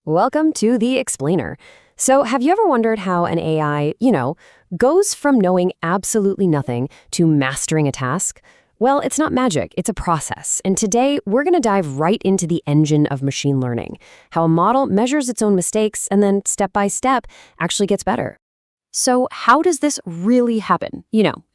Welcome to The Explainer. So, have you ever wondered how an AI, goes from knowing absolutely nothing to mastering a task? Well, it's not magic, it's a process. And today, we're going to dive right into the engine of machine learning, how a model measures its own mistakes and then, step by step, actually gets better. So, how does this really happen,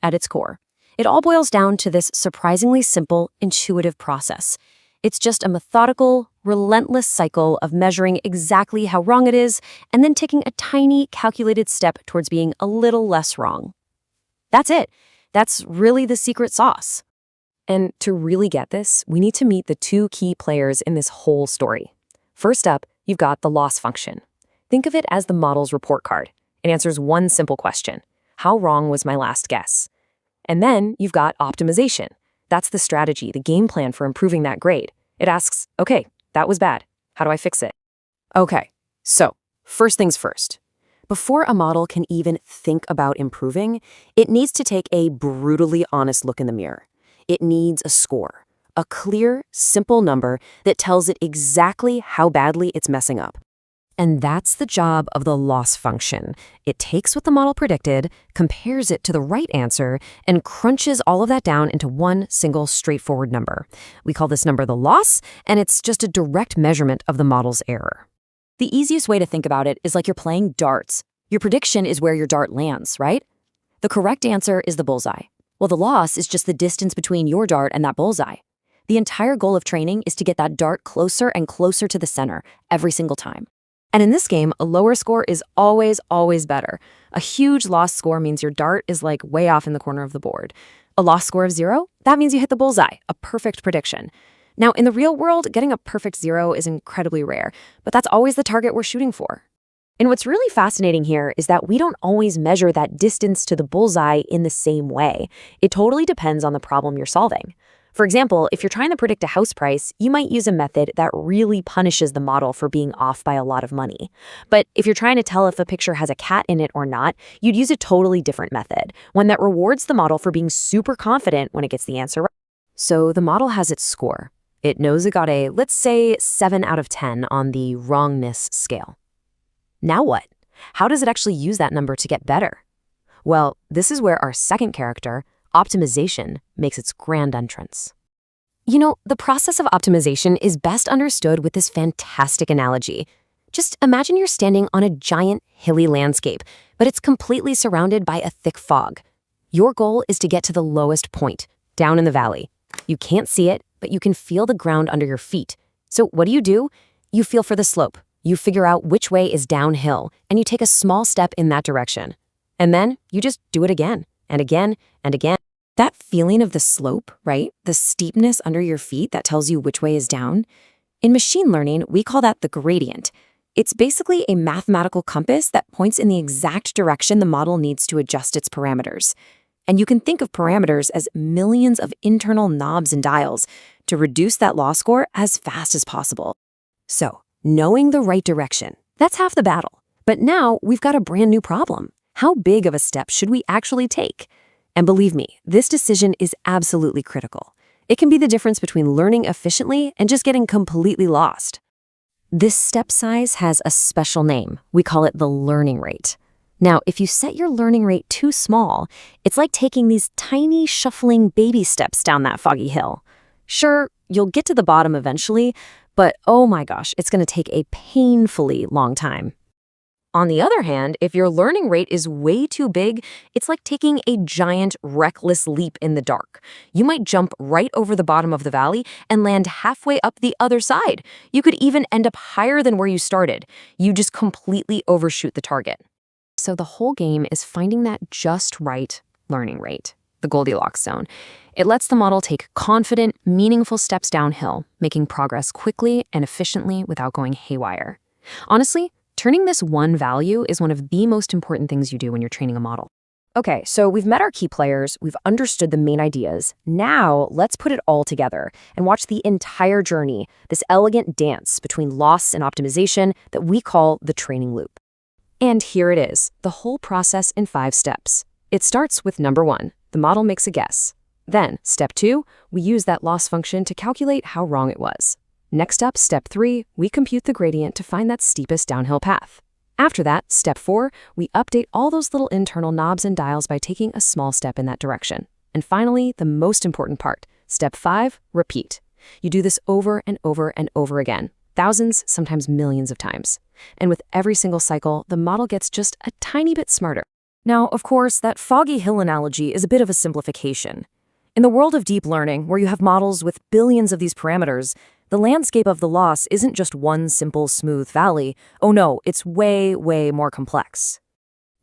at its core? It all boils down to this surprisingly simple, intuitive process. It's just a methodical, relentless cycle of measuring exactly how wrong it is and then taking a tiny, calculated step towards being a little less wrong. That's it. That's really the secret sauce. And to really get this, we need to meet the two key players in this whole story. First up, you've got the loss function. Think of it as the model's report card. It answers one simple question: how wrong was my last guess? And then you've got optimization. That's the strategy, the game plan for improving that grade. It asks, okay, that was bad. How do I fix it? Okay, so first things first. Before a model can even think about improving, it needs to take a brutally honest look in the mirror. It needs a score, a clear, simple number that tells it exactly how badly it's messing up. And that's the job of the loss function. It takes what the model predicted, compares it to the right answer, and crunches all of that down into one single straightforward number. We call this number the loss, and it's just a direct measurement of the model's error. The easiest way to think about it is like you're playing darts. Your prediction is where your dart lands, right? The correct answer is the bullseye. Well, the loss is just the distance between your dart and that bullseye. The entire goal of training is to get that dart closer and closer to the center every single time. And in this game, a lower score is always, always better. A huge loss score means your dart is like way off in the corner of the board. A loss score of 0, that means you hit the bullseye, a perfect prediction. Now, in the real world, getting a perfect 0 is incredibly rare, but that's always the target we're shooting for. And what's really fascinating here is that we don't always measure that distance to the bullseye in the same way. It totally depends on the problem you're solving. For example, if you're trying to predict a house price, you might use a method that really punishes the model for being off by a lot of money. But if you're trying to tell if a picture has a cat in it or not, you'd use a totally different method, one that rewards the model for being super confident when it gets the answer right. So the model has its score. It knows it got a, let's say, 7 out of 10 on the wrongness scale. Now what? How does it actually use that number to get better? Well, this is where our second character, optimization, makes its grand entrance. The process of optimization is best understood with this fantastic analogy. Just imagine you're standing on a giant, hilly landscape, but it's completely surrounded by a thick fog. Your goal is to get to the lowest point, down in the valley. You can't see it, but you can feel the ground under your feet. So what do? You feel for the slope. You figure out which way is downhill, and you take a small step in that direction. And then you just do it again, and again, and again. That feeling of the slope, right? The steepness under your feet that tells you which way is down. In machine learning, we call that the gradient. It's basically a mathematical compass that points in the exact direction the model needs to adjust its parameters. And you can think of parameters as millions of internal knobs and dials to reduce that loss score as fast as possible. So, knowing the right direction, that's half the battle. But now we've got a brand new problem. How big of a step should we actually take? And believe me, this decision is absolutely critical. It can be the difference between learning efficiently and just getting completely lost. This step size has a special name. We call it the learning rate. Now, if you set your learning rate too small, it's like taking these tiny, shuffling baby steps down that foggy hill. Sure, you'll get to the bottom eventually, but oh my gosh, it's going to take a painfully long time. On the other hand, if your learning rate is way too big, it's like taking a giant, reckless leap in the dark. You might jump right over the bottom of the valley and land halfway up the other side. You could even end up higher than where you started. You just completely overshoot the target. So the whole game is finding that just right learning rate, the Goldilocks zone. It lets the model take confident, meaningful steps downhill, making progress quickly and efficiently without going haywire. Honestly, turning this one value is one of the most important things you do when you're training a model. Okay, so we've met our key players, we've understood the main ideas. Now, let's put it all together and watch the entire journey, this elegant dance between loss and optimization that we call the training loop. And here it is, the whole process in 5 steps. It starts with number 1, the model makes a guess. Then, step 2, we use that loss function to calculate how wrong it was. Next up, step 3, we compute the gradient to find that steepest downhill path. After that, step 4, we update all those little internal knobs and dials by taking a small step in that direction. And finally, the most important part, step 5, repeat. You do this over and over and over again, thousands, sometimes millions of times. And with every single cycle, the model gets just a tiny bit smarter. Now, of course, that foggy hill analogy is a bit of a simplification. In the world of deep learning, where you have models with billions of these parameters, the landscape of the loss isn't just one simple, smooth valley. Oh no, it's way, way more complex.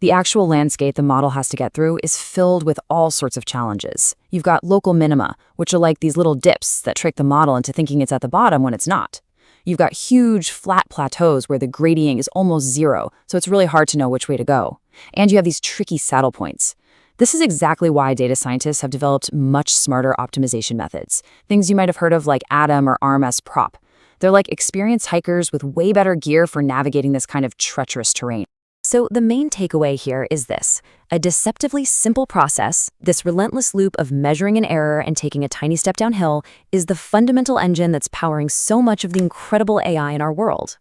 The actual landscape the model has to get through is filled with all sorts of challenges. You've got local minima, which are like these little dips that trick the model into thinking it's at the bottom when it's not. You've got huge, flat plateaus where the gradient is almost zero, so it's really hard to know which way to go. And you have these tricky saddle points. This is exactly why data scientists have developed much smarter optimization methods, things you might have heard of like ADAM or RMS prop. They're like experienced hikers with way better gear for navigating this kind of treacherous terrain. So the main takeaway here is this: a deceptively simple process, this relentless loop of measuring an error and taking a tiny step downhill, is the fundamental engine that's powering so much of the incredible AI in our world.